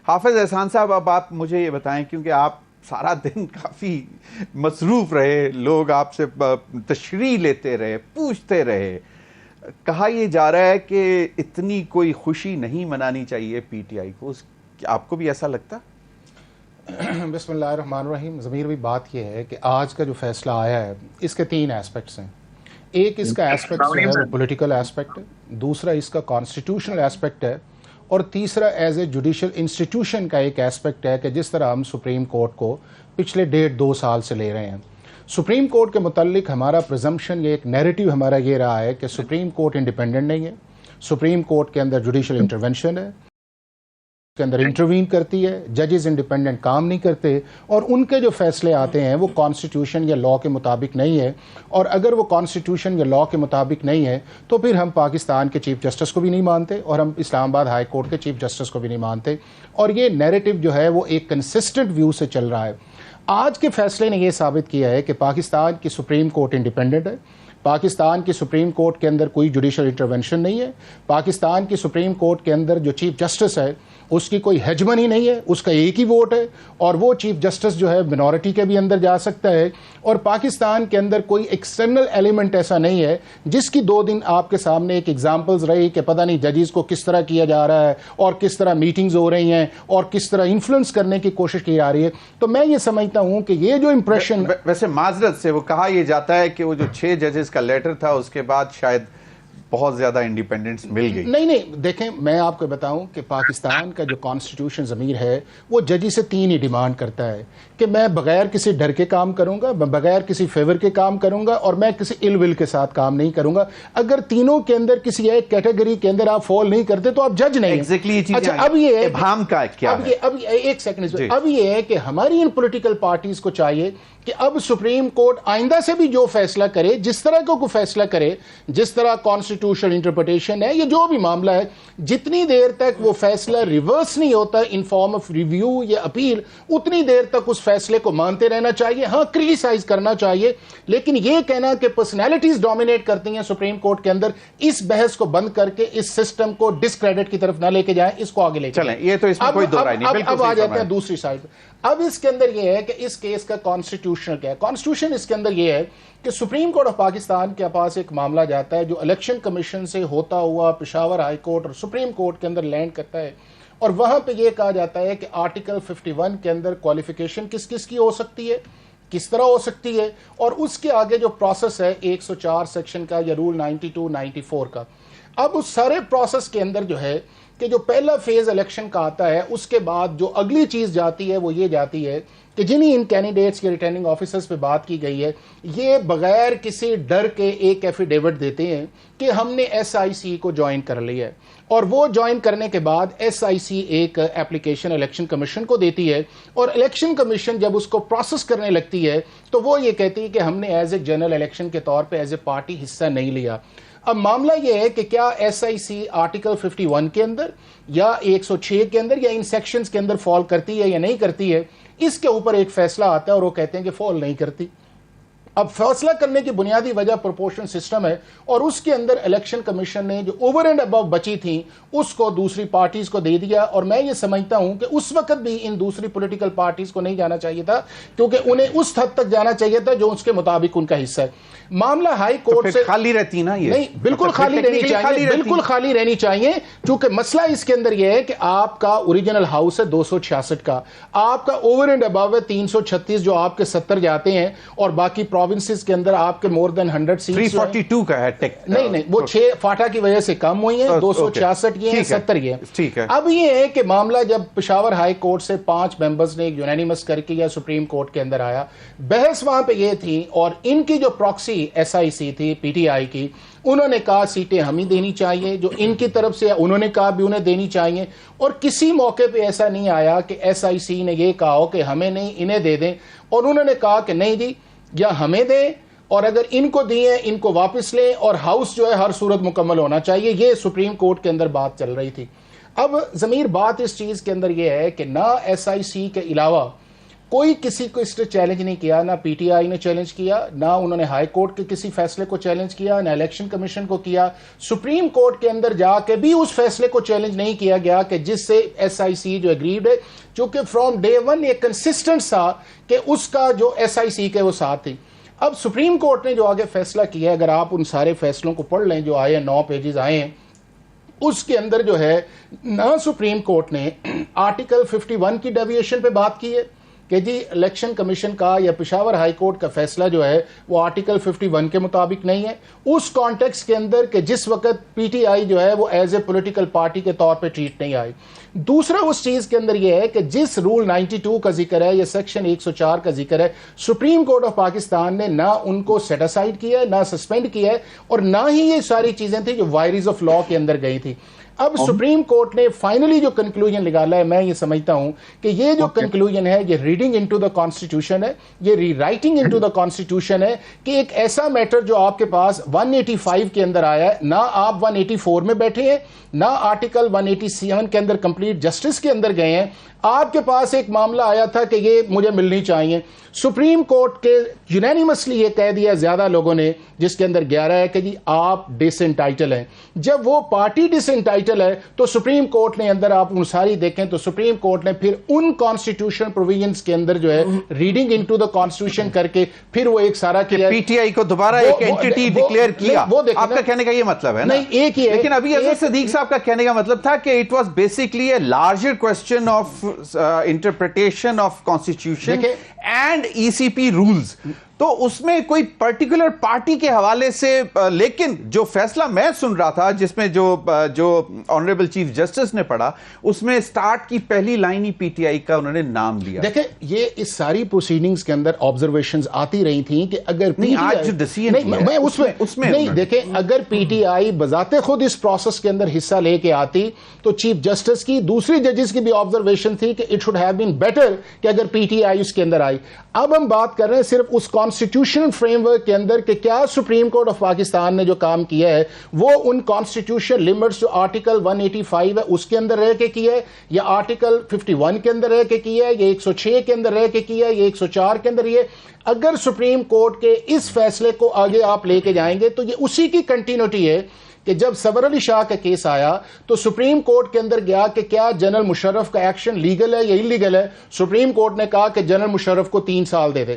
حافظ احسان صاحب، اب آپ مجھے یہ بتائیں، کیونکہ آپ سارا دن کافی مصروف رہے، لوگ آپ سے تشریح لیتے رہے، پوچھتے رہے، کہا یہ جا رہا ہے کہ اتنی کوئی خوشی نہیں منانی چاہیے پی ٹی آئی کو، آپ کو بھی ایسا لگتا؟ بسم اللہ الرحمن الرحیم. ضمیر بھائی، بات یہ ہے کہ آج کا جو فیصلہ آیا ہے اس کے 3 ایسپیکٹس ہیں. ایک اس کا ایسپیکٹ جو ہے وہ پولیٹیکل ایسپیکٹ ہے، دوسرا اس کا کانسٹیٹیوشنل ایسپیکٹ ہے، اور تیسرا ایز اے جوڈیشل انسٹیٹیوشن کا ایک ایسپیکٹ ہے کہ جس طرح ہم سپریم کورٹ کو پچھلے 1.5-2 سال سے لے رہے ہیں. سپریم کورٹ کے متعلق ہمارا پرزمپشن، یہ ایک نیریٹو ہمارا یہ رہا ہے کہ سپریم کورٹ انڈیپینڈنٹ نہیں ہے، سپریم کورٹ کے اندر جوڈیشل انٹرونشن ہے، کے اندر انٹروین کرتی ہے، ججز انڈیپینڈنٹ کام نہیں کرتے، اور ان کے جو فیصلے آتے ہیں وہ کانسٹیٹیوشن یا لا کے مطابق نہیں ہے. اور اگر وہ کانسٹیٹیوشن یا لا کے مطابق نہیں ہے تو پھر ہم پاکستان کے چیف جسٹس کو بھی نہیں مانتے، اور ہم اسلام آباد ہائی کورٹ کے چیف جسٹس کو بھی نہیں مانتے. اور یہ نیریٹو جو ہے وہ ایک کنسسٹنٹ ویو سے چل رہا ہے. آج کے فیصلے نے یہ ثابت کیا ہے کہ پاکستان کی سپریم کورٹ انڈیپینڈنٹ ہے، پاکستان کی سپریم کورٹ کے اندر کوئی جوڈیشل انٹرونشن نہیں ہے، پاکستان کی سپریم کورٹ کے اندر جو چیف جسٹس ہے اس کی کوئی ہیجمنی نہیں ہے، اس کا ایک ہی ووٹ ہے، اور وہ چیف جسٹس جو ہے منورٹی کے بھی اندر جا سکتا ہے. اور پاکستان کے اندر کوئی ایکسٹرنل ایلیمنٹ ایسا نہیں ہے جس کی 2 دن آپ کے سامنے ایک ایگزامپلز رہی کہ پتہ نہیں ججز کو کس طرح کیا جا رہا ہے اور کس طرح میٹنگز ہو رہی ہیں اور کس طرح انفلوئنس کرنے کی کوشش کی جا رہی ہے. تو میں یہ سمجھتا ہوں کہ یہ جو امپریشن، ویسے معذرت سے وہ کہا یہ جاتا ہے کہ وہ جو 6 ججز کا لیٹر تھا اس کے بعد شاید بہت زیادہ انڈیپینڈنس مل گئی. نہیں دیکھیں، میں آپ کو بتاؤں کہ پاکستان کا جو کانسٹیٹیوشن ضمیر ہے وہ ججی سے 3 ہی ڈیمانڈ کرتا ہے کہ میں بغیر کسی ڈر کے کام کروں گا، میں بغیر کسی فیور کے کام کروں گا، اور میں کسی ال ول کے ساتھ کام نہیں کروں گا. اگر تینوں کے اندر کسی ایک کیٹیگری کے اندر آپ فال نہیں کرتے تو آپ جج نہیں. اچھا، اب یہ ابہام کا کیا ہے؟ اب ایک سیکنڈ، اب یہ ہے کہ ہماری ان پولیٹیکل پارٹیز کو چاہیے کہ اب سپریم کورٹ آئندہ سے بھی جو فیصلہ کرے، جس طرح کو کوئی فیصلہ کرے، جس طرح کانسٹیٹیوشن انٹرپریٹیشن ہے یا جو بھی معاملہ ہے، جتنی دیر تک وہ فیصلہ ریورس نہیں ہوتا ان فارم آف ریویو یا اپیل، اتنی دیر تک اس فیصلے کو مانتے رہنا چاہیے. ہاں، کریٹیسائز کرنا چاہیے، لیکن یہ کہنا کہ پرسنالٹیز ڈومینیٹ کرتی ہیں سپریم کورٹ کے اندر، اس بحث کو بند کر کے اس سسٹم کو ڈسکریڈٹ کی طرف نہ لے کے جائیں، اس کو آگے لے کے چلیں. یہ تو اس میں کوئی دو رائے نہیں. اب آ جاتے ہیں دوسری سائڈ پہ. اب اس کے اندر یہ ہے کہ اس کیس کا کانسٹیٹیوشنل کیا ہے. کانسٹیٹیوشن اس کے اندر یہ ہے کہ سپریم کورٹ آف پاکستان کے پاس ایک معاملہ جاتا ہے جو الیکشن کمیشن سے ہوتا ہوا پشاور ہائی کورٹ اور سپریم کورٹ کے اندر لینڈ کرتا ہے، اور وہاں پہ یہ کہا جاتا ہے کہ آرٹیکل 51 کے اندر کوالیفیکیشن کس کس کی ہو سکتی ہے، کس طرح ہو سکتی ہے، اور اس کے آگے جو پروسیس ہے 104 سیکشن کا یا رول 92-94 کا. اب اس سارے پروسیس کے اندر جو ہے کہ جو پہلا فیز الیکشن کا آتا ہے، اس کے بعد جو اگلی چیز جاتی ہے وہ یہ جاتی ہے کہ جنہیں ان کینڈیڈیٹس کے ریٹرننگ آفیسرز پہ بات کی گئی ہے، یہ بغیر کسی ڈر کے ایک ایفیڈیوٹ دیتے ہیں کہ ہم نے ایس آئی سی کو جوائن کر لیا ہے، اور وہ جوائن کرنے کے بعد ایس آئی سی ایک اپلیکیشن الیکشن کمیشن کو دیتی ہے، اور الیکشن کمیشن جب اس کو پروسیس کرنے لگتی ہے تو وہ یہ کہتی ہے کہ ہم نے ایز اے جنرل الیکشن کے طور پہ ایز اے پارٹی حصہ نہیں لیا. اب معاملہ یہ ہے کہ کیا ایس آئی سی آرٹیکل 51 کے اندر یا 106 کے اندر یا ان سیکشنز کے اندر فال کرتی ہے یا نہیں کرتی ہے، اس کے اوپر ایک فیصلہ آتا ہے اور وہ کہتے ہیں کہ فال نہیں کرتی. اب فیصلہ کرنے کی بنیادی وجہ پروپورشن سسٹم ہے، اور اس کے اندر الیکشن کمیشن نے جو اوور اینڈ ابو بچی تھیں اس کو دوسری پارٹیز کو دے دیا. اور میں یہ سمجھتا ہوں کہ اس وقت بھی ان دوسری پولیٹیکل پارٹیز کو نہیں جانا چاہیے تھا، کیونکہ انہیں اس حد تک جانا چاہیے تھا جو اس کے مطابق ان کا حصہ ہے. معاملہ ہائی کورٹ سے خالی رہتی نا، یہ نہیں، بالکل خالی رہنی چاہیے، بالکل خالی رہنی چاہیے، کیونکہ مسئلہ اس کے اندر یہ ہے کہ آپ کا اوریجنل ہاؤس ہے 266 کا، آپ کا اوور اینڈ ابو ہے 336 جو آپ کے 70 جاتے ہیں، اور باقی پروونسز کے اندر آپ کے مور دین 100 سیٹس 342 کا ہے. نہیں، وہ 6 فاٹا کی وجہ سے کم ہوئی ہیں، 266 یہ ہیں، 70 یہ ہیں. ٹھیک ہے. اب یہ ہے کہ معاملہ جب پشاور ہائی کورٹ سے 5 ممبرز نے ایک یونینیمس کر کے یا سپریم کورٹ کے اندر آیا، بحث وہاں پہ یہ تھی، اور ان کی جو پراکسی ایس آئی سی تھی پی ٹی آئی کی، انہوں نے کہا سیٹیں ہمیں دینی چاہیے، جو ان کی طرف سے انہوں نے کہا بھی انہیں دینی چاہیے. اور کسی موقع پہ ایسا نہیں آیا کہ ایس آئی سی نے یہ کہا ہو کہ ہمیں نہیں انہیں دے دیں، اور انہوں نے کہا کہ نہیں دی یا ہمیں دیں، اور اگر ان کو دیے ان کو واپس لیں، اور ہاؤس جو ہے ہر صورت مکمل ہونا چاہیے. یہ سپریم کورٹ کے اندر بات چل رہی تھی. اب ضمیر بات اس چیز کے اندر یہ ہے کہ نہ ایس آئی سی کے علاوہ کوئی کسی کو اس نے چیلنج نہیں کیا، نہ پی ٹی آئی نے چیلنج کیا، نہ انہوں نے ہائی کورٹ کے کسی فیصلے کو چیلنج کیا، نہ الیکشن کمیشن کو کیا، سپریم کورٹ کے اندر جا کے بھی اس فیصلے کو چیلنج نہیں کیا گیا کہ جس سے ایس آئی سی جو ایگریڈ ہے، چونکہ فرام ڈے ون یہ کنسسٹنٹ تھا کہ اس کا جو ایس آئی سی کے وہ ساتھ تھی۔ اب سپریم کورٹ نے جو آگے فیصلہ کیا ہے، اگر آپ ان سارے فیصلوں کو پڑھ لیں جو آئے ہیں، 9 پیجز آئے ہیں، اس کے اندر جو ہے نہ سپریم کورٹ نے آرٹیکل 51 کی ڈیویشن پہ بات کی ہے کہ جی الیکشن کمیشن کا یا پشاور ہائی کورٹ کا فیصلہ جو ہے وہ آرٹیکل 51 کے مطابق نہیں ہے اس کانٹیکس کے اندر کہ جس وقت پی ٹی آئی جو ہے وہ ایز اے پولیٹیکل پارٹی کے طور پہ ٹریٹ نہیں آئی۔ دوسرا اس چیز کے اندر یہ ہے کہ جس رول 92 کا ذکر ہے یا سیکشن 104 کا ذکر ہے، سپریم کورٹ آف پاکستان نے نہ ان کو سیٹ اسائڈ کیا ہے، نہ سسپینڈ کیا ہے، اور نہ ہی یہ ساری چیزیں تھیں جو وائریز آف لا کے اندر گئی تھی۔ اب سپریم کورٹ نے فائنلی جو کنکلوژن نکالا ہے، میں یہ سمجھتا ہوں کہ یہ جو کنکلوژن ہے یہ ریڈنگ انٹو دا کانسٹیٹیوشن ہے، یہ ری رائٹنگ انٹو دا کانسٹیٹیوشن ہے کہ ایک ایسا میٹر جو آپ کے پاس 185 کے اندر آیا ہے، نہ آپ 184 میں بیٹھے ہیں، نہ آرٹیکل 187 کے اندر کمپلیٹ جسٹس کے اندر گئے ہیں، آپ کے پاس ایک معاملہ آیا تھا کہ یہ مجھے ملنی چاہیے۔ سپریم کورٹ کے یونینیمسلی یہ کہہ دیا زیادہ لوگوں نے، جس کے اندر 11 ہے، کہ جی آپ ڈس انٹائٹل ہیں۔ جب وہ پارٹی ڈس انٹائٹل ہے تو سپریم کورٹ نے اندر آپ ان ساری دیکھیں تو سپریم کورٹ نے پھر ان کانسٹیٹیوشن پروویژنز کے اندر جو ہے ریڈنگ انٹو دا کانسٹیٹیوشن کر کے پھر وہ ایک سارا کیا، پی ٹی آئی کو دوبارہ ایک اینٹی ڈکلیئر کیا۔ آپ کا کہنے کا یہ مطلب ہے نا؟ نہیں، ایک ہی ہے، لیکن ابھی اظہر صدیق صاحب کا کہنے کا مطلب تھا کہ it was basically a larger question of interpretation of constitution and E C P rules, تو اس میں کوئی پرٹیکولر پارٹی کے حوالے سے، لیکن جو فیصلہ میں سن رہا تھا جس میں جو آنریبل چیف جسٹس نے پڑھا، اس میں سٹارٹ کی پہلی line he P T I کا انہوں نے نام لیا۔ دیکھیں یہ اس ساری پروسیڈنگز کے اندر آبزرویشنز آتی رہی تھیں کہ اگر پی ٹی آئی دیکھیں اگر پی ٹی آئی بذات خود اس پروسیس کے اندر حصہ لے کے آتی تو چیف جسٹس کی، دوسری ججز کی بھی آبزرویشن تھی کہ it should have been better کہ اگر پی ٹی آئی اس کے اندر آئی۔ اب ہم بات کر رہے ہیں صرف اس کانسٹیٹیوشنل فریم ورک کے اندر کہ کیا سپریم کورٹ آف پاکستان نے جو کام کیا ہے وہ ان کانسٹیٹیوشن لیمٹس جو آرٹیکل 185 ہے اس کے اندر رہ کے کیا ہے، یا آرٹیکل 51 کے اندر رہ کے کیا ہے، یا 106 کے اندر رہ کے کیا ہے، یا 104 کے اندر یہ۔ اگر سپریم کورٹ کے اس فیصلے کو آگے آپ لے کے جائیں گے تو یہ اسی کی کنٹینیوٹی ہے کہ جب صبر علی شاہ کا کیس آیا تو سپریم کورٹ کے اندر گیا کہ کیا جنرل مشرف کا ایکشن لیگل ہے یا انلیگل ہے، سپریم کورٹ نے کہا کہ جنرل مشرف کو 3 سال دے دے۔